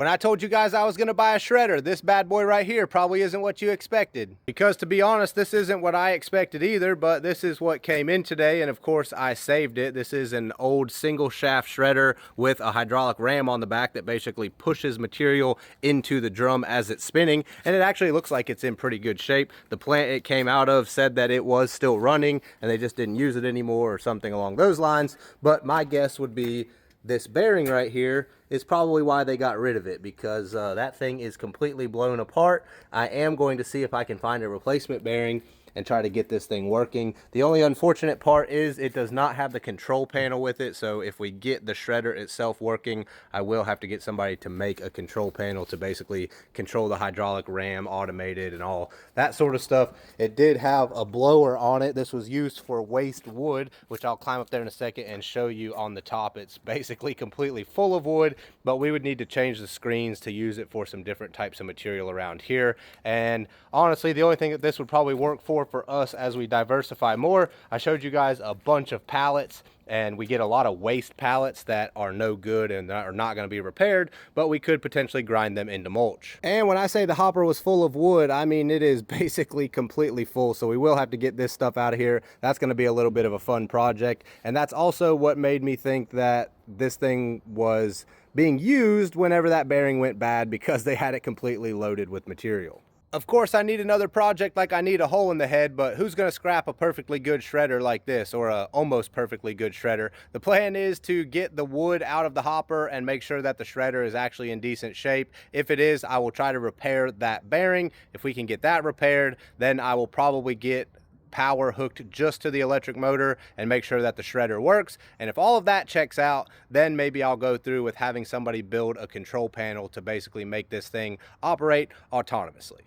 When I told you guys I was going to buy a shredder, this bad boy right here probably isn't what you expected. Because to be honest, this isn't what I expected either, but this is what came in today, and of course I saved it. This is an old single shaft shredder with a hydraulic ram on the back that basically pushes material into the drum as it's spinning, and it actually looks like it's in pretty good shape. The plant it came out of said that it was still running, and they just didn't use it anymore or something along those lines, but my guess would be this bearing right here is probably why they got rid of it, because that thing is completely blown apart. I am going to see if I can find a replacement bearing and try to get this thing working. The only unfortunate part is it does not have the control panel with it, so if we get the shredder itself working, I will have to get somebody to make a control panel to basically control the hydraulic ram, automated and all that sort of stuff. It did have a blower on it. This was used for waste wood, which I'll climb up there in a second and show you on the top. It's basically completely full of wood, but we would need to change the screens to use it for some different types of material around here. And honestly, the only thing that this would probably work for us as we diversify more, I showed you guys a bunch of pallets, and we get a lot of waste pallets that are no good and are not going to be repaired, but we could potentially grind them into mulch. And when I say the hopper was full of wood, I mean it is basically completely full, so we will have to get this stuff out of here. That's going to be a little bit of a fun project, and that's also what made me think that this thing was being used whenever that bearing went bad, because they had it completely loaded with material. Of course, I need another project like I need a hole in the head, but who's going to scrap a perfectly good shredder like this, or a almost perfectly good shredder? The plan is to get the wood out of the hopper and make sure that the shredder is actually in decent shape. If it is, I will try to repair that bearing. If we can get that repaired, then I will probably get power hooked just to the electric motor and make sure that the shredder works. And if all of that checks out, then maybe I'll go through with having somebody build a control panel to basically make this thing operate autonomously.